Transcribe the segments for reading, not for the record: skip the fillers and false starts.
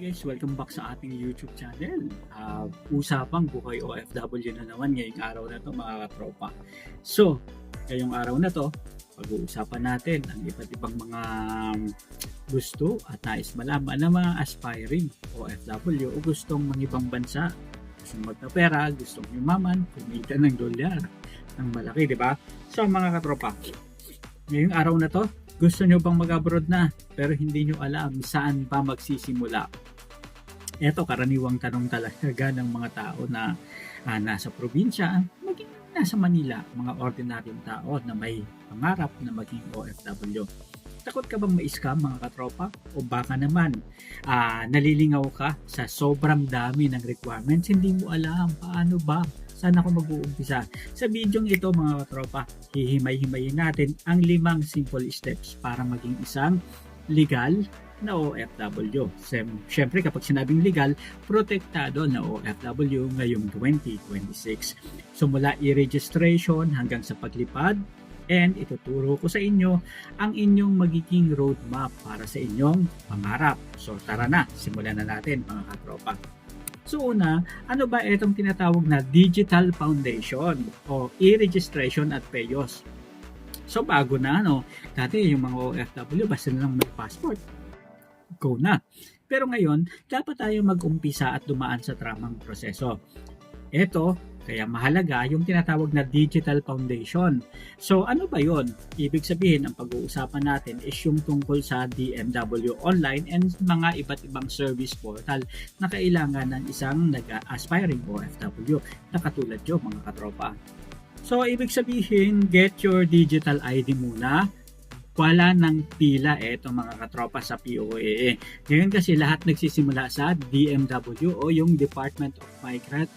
Guys, welcome back sa ating YouTube channel. Usapang buhay OFW na naman ngayong araw na to mga katropa. So, ngayong araw na to, pag-uusapan natin ang iba't ibang mga gusto at nais malaman ng mga aspiring OFW o gustong mangibang bansa. Gustong magkapera, gustong yumaman, kumita ng dolyar ng malaki, di ba? So mga katropa, ngayong araw na to, gusto nyo bang mag-abroad na pero hindi nyo alam saan pa magsisimula? Ito karaniwang tanong talaga ng mga tao na nasa probinsya, maging nasa Manila, mga ordinaryong tao na may pangarap na maging OFW. Takot ka bang ma-scam mga katropa? O baka naman nalilingaw ka sa sobrang dami ng requirements, hindi mo alam paano ba? Saan ako mag-uumpisa? Sa bidyong ito mga katropa, hihimay-himayin natin ang 5 simple steps para maging isang legal na OFW. Siyempre kapag sinabing legal, protektado na OFW ngayong 2026. So mula i-registration hanggang sa paglipad, and ituturo ko sa inyo ang inyong magiging roadmap para sa inyong pangarap. So tara na, simulan na natin mga katropa. So una, ano ba itong tinatawag na Digital Foundation o e-registration at PEOS? So bago na dati yung mga OFW basta na lang may passport, go na. Pero ngayon, dapat tayo mag-umpisa at dumaan sa tamang proseso. Ito, kaya mahalaga yung tinatawag na Digital Foundation. So ano ba yon? Ibig sabihin, ang pag-uusapan natin is yung tungkol sa DMW Online and mga iba't ibang service portal na kailangan ng isang aspiring OFW na katulad nyo mga katropa. So ibig sabihin, get your digital ID muna. Wala ng pila mga katropa sa POAA. Ngayon kasi lahat nagsisimula sa DMW o yung Department of Migrant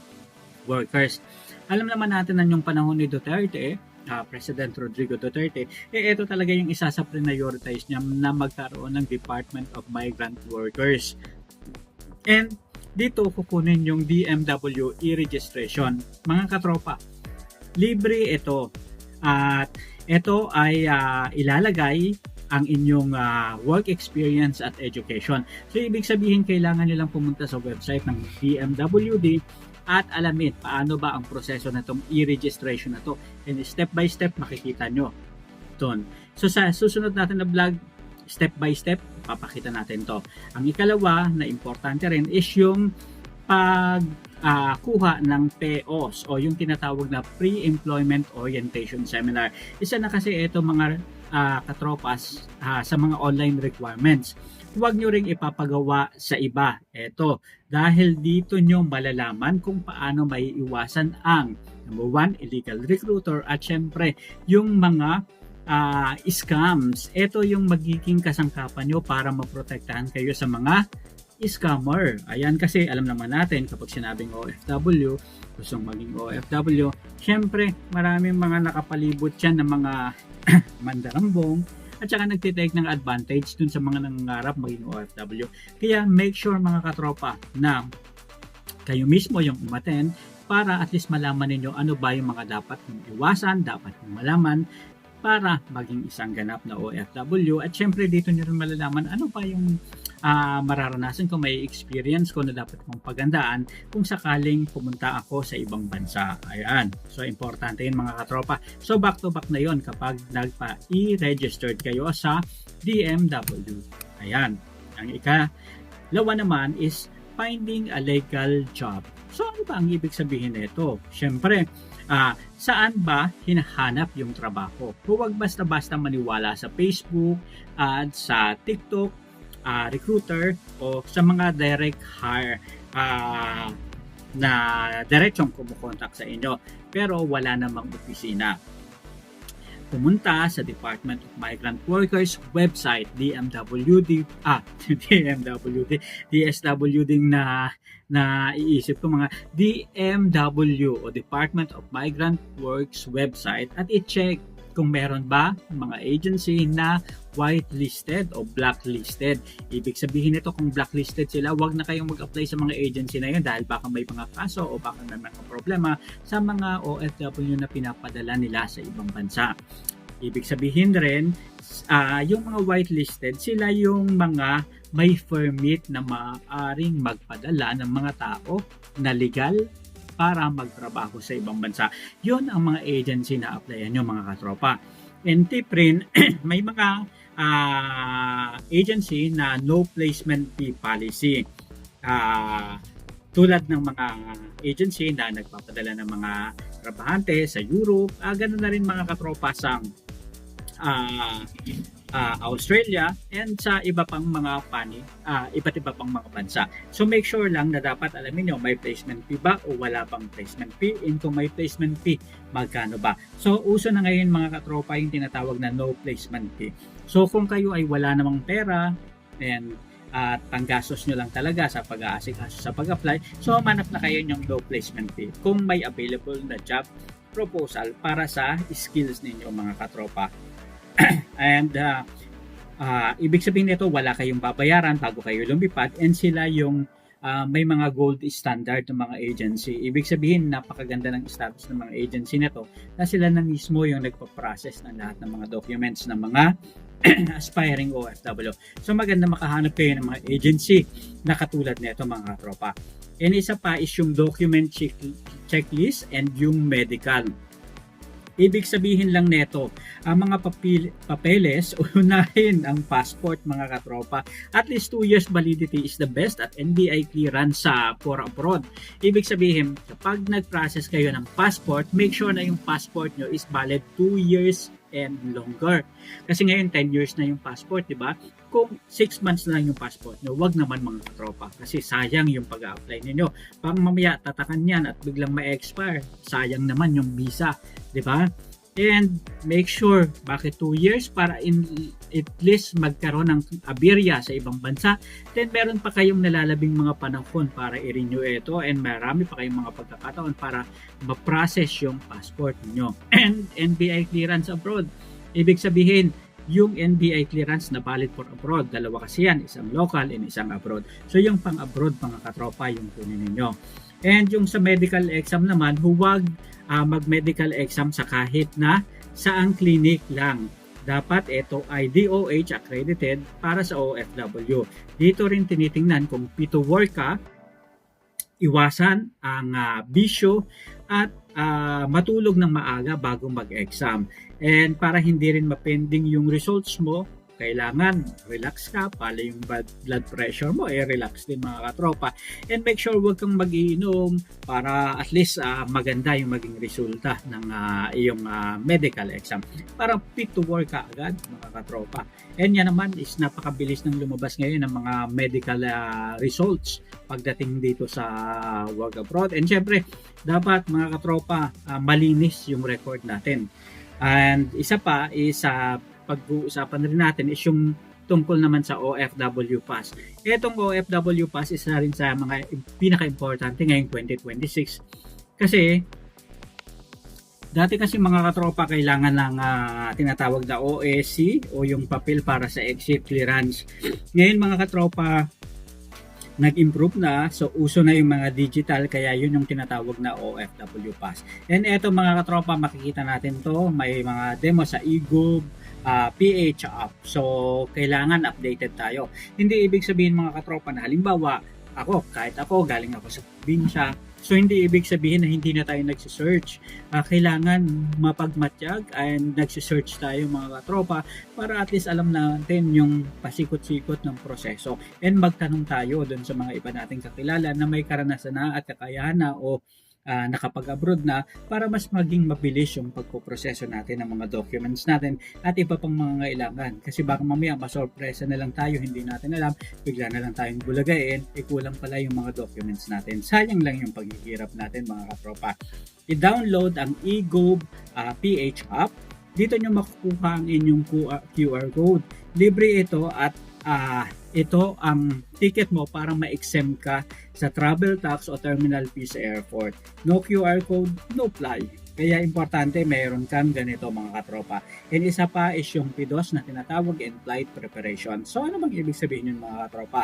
Workers. Alam naman natin na yung panahon ni Duterte, President Rodrigo Duterte, ito talaga yung isa sa prioritize niya na magkaroon ng Department of Migrant Workers. And dito kukunin yung DMW e-registration. Mga katropa, libre ito. At ito ay ilalagay ang inyong work experience at education. So ibig sabihin kailangan nyo lang pumunta sa website ng DMWD at alamin paano ba ang proseso na itong e-registration na to. And step by step makikita nyo doon. So sa susunod natin na vlog, step by step, papakita natin to. Ang ikalawa na importante rin is yung kuha ng PEOS o yung tinatawag na Pre-Employment Orientation Seminar. Isa na kasi ito mga katropas sa mga online requirements. Huwag nyo ring ipapagawa sa iba. Ito, dahil dito nyo malalaman kung paano may iwasan ang number 1, illegal recruiter at syempre yung mga scams. Ito yung magiging kasangkapan nyo para maprotektahan kayo sa mga scammer. Ayan kasi alam naman natin kapag sinabing OFW, gustong maging OFW, syempre maraming mga nakapalibot yan ng mga mandarambong at saka nagtitake ng advantage dun sa mga nangangarap maging OFW. Kaya make sure mga katropa na kayo mismo yung umattend para at least malaman ninyo ano ba yung mga dapat yung iwasan, dapat yung malaman para maging isang ganap na OFW. At syempre dito nyo rin malalaman ano pa yung mararanasan ko, may experience ko na dapat kong pagandaan kung sakaling pumunta ako sa ibang bansa. Ayan. So, importante yun mga katropa. So, back to back na yon kapag nagpa-e-registered kayo sa DMW. Ayan. Ang ikalawa naman is finding a legal job. So, ano ba ang ibig sabihin nito? Syempre, saan ba hinahanap yung trabaho? Huwag basta-basta maniwala sa Facebook at sa TikTok, recruiter o sa mga direct hire na diretsong kumukontak sa inyo pero wala namang opisina. Pumunta sa Department of Migrant Workers website, DMWD, DSWD na iisip ko mga DMW o Department of Migrant Works website at i-check kung meron ba mga agency na whitelisted o blacklisted. Ibig sabihin nito kung blacklisted sila, wag na kayong mag-apply sa mga agency na yun dahil baka may mga kaso o baka may mga problema sa mga OFW na pinapadala nila sa ibang bansa. Ibig sabihin rin, yung mga whitelisted, sila yung mga may permit na maaaring magpadala ng mga tao na legal para magtrabaho sa ibang bansa. Yun ang mga agency na applyan nyo mga katropa. And tip rin, may mga agency na no placement fee policy. Tulad ng mga agency na nagpapadala ng mga trabahante sa Europe, ganun na rin mga katropa sa Australia and sa iba pang mga iba't iba pang mga bansa. So make sure lang na dapat alamin nyo may placement fee ba o wala pang placement fee, and kung may placement fee, magkano ba. So uso na ngayon mga katropa yung tinatawag na no placement fee. So kung kayo ay wala namang pera and at panggastos nyo lang talaga sa pag-aasikaso sa pag-apply, so manap na kayo yung no placement fee kung may available na job proposal para sa skills ninyo mga katropa. And ibig sabihin nito, wala kayong babayaran bago kayo lumipad, and sila yung may mga gold standard ng mga agency. Ibig sabihin, napakaganda ng status ng mga agency na to na sila na mismo yung nagpa-process ng lahat ng mga documents ng mga aspiring OFW. So maganda makahanap kayo ng mga agency na katulad nito mga tropa. And isa pa is yung document checklist and yung medical. Ibig sabihin lang neto, ang mga papeles, unahin ang passport mga katropa. At least 2 years validity is the best at NBI clearance for abroad. Ibig sabihin, kapag nag-process kayo ng passport, make sure na yung passport nyo is valid 2 years and longer. Kasi ngayon 10 years na yung passport, di ba? Kung 6 months na lang yung passport nyo, wag naman mga katropa. Kasi sayang yung pag-a-apply ninyo. Pag mamaya tatakan yan at biglang ma-expire, sayang naman yung visa, di ba? And make sure, bakit 2 years? Para at least magkaroon ng aberya sa ibang bansa. Then meron pa kayong nalalabing mga panahon para i-renew ito, and marami pa kayong mga pagkakataon para ma-process yung passport niyo. And NBI clearance abroad. Ibig sabihin, yung NBI clearance na valid for abroad, dalawa kasi yan, isang local and isang abroad. So yung pang-abroad mga katropa yung kunin ninyo. And yung sa medical exam naman, huwag mag-medical exam sa kahit na saang clinic lang. Dapat ito ay DOH accredited para sa OFW. Dito rin tinitingnan kung fit to work ka, iwasan ang bisyo at matulog ng maaga bago mag-exam. And para hindi rin mapending yung results mo, kailangan relax ka, pala yung blood pressure mo, relax din mga katropa. And make sure huwag kang mag-iinom para at least maganda yung maging resulta ng iyong medical exam. Para fit to work ka agad mga katropa. And yan naman is napakabilis ng lumabas ngayon ng mga medical results pagdating dito sa work abroad. And syempre, dapat mga katropa, malinis yung record natin. And isa pa is pag-uusapan rin natin is yung tungkol naman sa OFW Pass. Itong OFW Pass isa rin sa mga pinaka-importante ngayong 2026. Kasi dati kasi mga katropa kailangan ng tinatawag na OSC o yung papel para sa exit clearance. Ngayon mga katropa, nag-improve na, so uso na yung mga digital, kaya yun yung tinatawag na OFW Pass. And eto mga katropa, makikita natin to, may mga demo sa eGov, PH app. So, kailangan updated tayo. Hindi ibig sabihin mga katropa na halimbawa, kahit ako, galing ako sa probinsya. So, hindi ibig sabihin na hindi na tayo nagsisearch. Kailangan mapagmatyag and nagsisearch tayo mga katropa para at least alam natin yung pasikot-sikot ng proseso. And magtanong tayo dun sa mga iba nating kakilala na may karanasan na at kakayahan na o nakapag-abroad na para mas maging mabilis yung pagpoproseso natin ng mga documents natin at iba pang mga kailangan. Kasi baka mamaya masorpresa na lang tayo, hindi natin alam, bigla na lang tayong bulagain, kulang pala yung mga documents natin. Sayang lang yung paghihirap natin mga katropa. I-download ang eGov PH app. Dito nyo makukuha ang inyong QR code. Libre ito at ito ang ticket mo para ma-exempt ka sa travel tax o terminal fee sa airport. No QR code, no fly. Kaya importante mayroon kang ganito mga katropa. And isa pa is yung PDOS na tinatawag in flight preparation. So ano bang ibig sabihin yun mga katropa?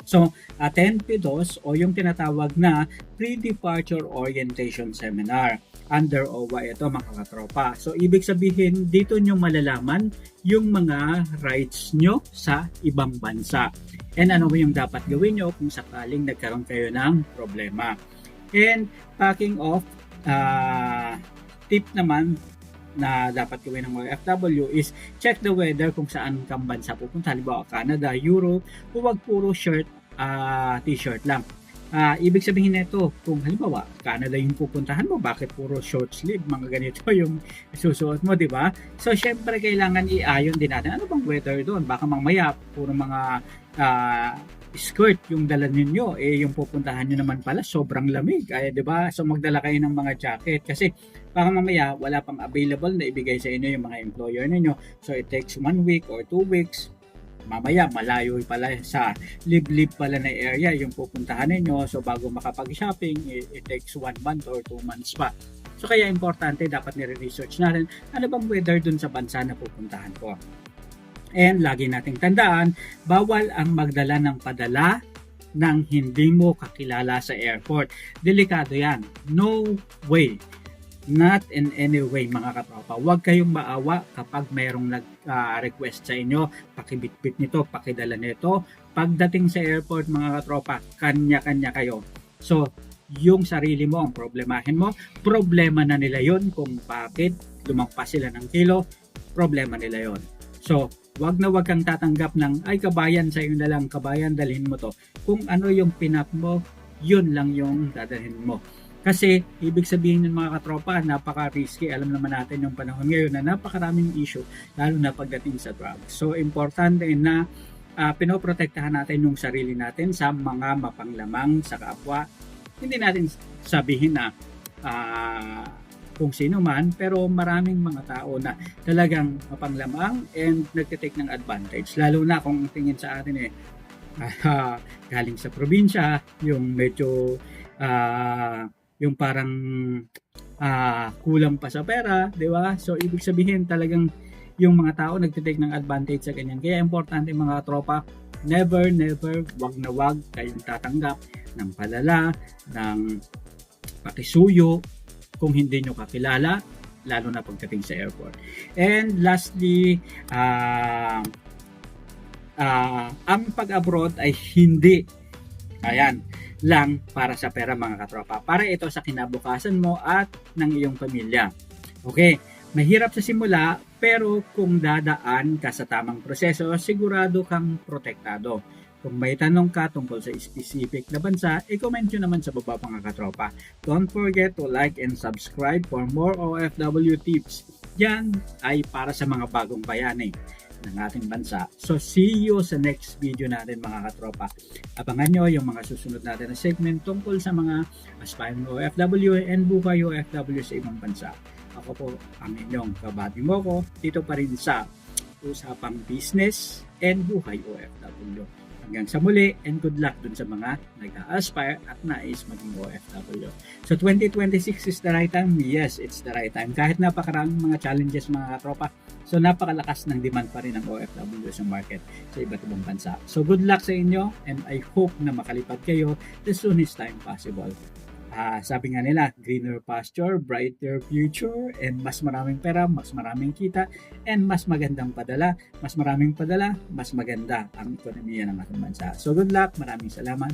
So, attend PDOS o yung tinatawag na Pre-Departure Orientation Seminar. under OWA ito mga katropa. So ibig sabihin dito nyo malalaman yung mga rights nyo sa ibang bansa. And ano yung dapat gawin nyo kung sakaling nagkaroon kayo ng problema. And packing off, tip naman na dapat gawin ng OFW is check the weather kung saan kang bansa pupunta. Halimbawa Canada, Europe, huwag puro shirt, t-shirt lang. Ibig sabihin nito, kung halimbawa Canada yung pupuntahan mo, bakit puro short sleeve, mga ganito yung susuot mo, di ba? So syempre kailangan i-ayon din natin ano bang weather doon. Baka mamaya puro mga skirt yung dala ninyo, yung pupuntahan nyo naman pala sobrang lamig, di ba? So magdala kayo ng mga jacket kasi baka mamaya wala pang available na ibigay sa inyo yung mga employer ninyo. So it takes 1 week or 2 weeks. Mamaya malayo pala sa liblib pala na area yung pupuntahan ninyo, so bago makapag-shopping it takes 1 month or 2 months pa. So kaya importante dapat nire-research natin ano bang weather dun sa bansa na pupuntahan ko. And lagi nating tandaan, bawal ang magdala ng padala ng hindi mo kakilala sa airport. Delikado yan. No way. Not in any way mga katropa. Huwag kayong maawa kapag mayroong nag-request sa inyo, pakibitbit nito, pakidala nito. Pagdating sa airport mga katropa, kanya-kanya kayo. So, yung sarili mo ang problemahin mo, problema na nila yon kung bakit lumagpas sila ng kilo, problema nila yon. So, wag kang tatanggap ng ay kabayan sa iyo na lang, kabayan dalhin mo to. Kung ano yung pinap mo, yun lang yung dadalhin mo. Kasi, ibig sabihin ng mga katropa, napaka-risky. Alam naman natin yung panahon ngayon na napakaraming issue, lalo na pagdating sa drugs. So, importante na pinoprotektahan natin yung sarili natin sa mga mapanglamang sa kapwa. Hindi natin sabihin na kung sino man, pero maraming mga tao na talagang mapanglamang and nagtitake ng advantage. Lalo na kung tingin sa atin galing sa probinsya, yung medyo yung parang kulang pa sa pera, di ba? So, ibig sabihin talagang yung mga tao nagtitake ng advantage sa ganyan. Kaya importante mga tropa, never, wag kayong tatanggap ng palala, ng pakisuyo, kung hindi nyo kakilala, lalo na pagdating sa airport. And lastly, ang pag-abroad ay hindi lang para sa pera mga katropa. Para ito sa kinabukasan mo at ng iyong pamilya. Okay, mahirap sa simula pero kung dadaan ka sa tamang proseso, sigurado kang protektado. Kung may tanong ka tungkol sa specific na bansa, i-comment nyo naman sa baba mga katropa. Don't forget to like and subscribe for more OFW tips. Yan ay para sa mga bagong bayani ng ating bansa. So, see you sa next video natin mga katropa. Abangan nyo yung mga susunod natin na segment tungkol sa mga aspiring OFW and buhay OFW sa ibang bansa. Ako po ang inyong kabady mo ko dito pa rin sa Usapang Business and Buhay OFW. Hanggang sa muli and good luck dun sa mga nag-aspire at nais maging OFW. So 2026 is the right time? Yes, it's the right time. Kahit napakaraming mga challenges mga katropa, so napakalakas ng demand pa rin ng OFW sa market sa iba't ibang bansa. So good luck sa inyo and I hope na makalipad kayo the soonest time possible. Sabi nga nila, greener pasture, brighter future, and mas maraming pera, mas maraming kita, and mas magandang padala. Mas maraming padala, mas maganda ang ekonomiya ng ating bansa. So good luck, maraming salamat.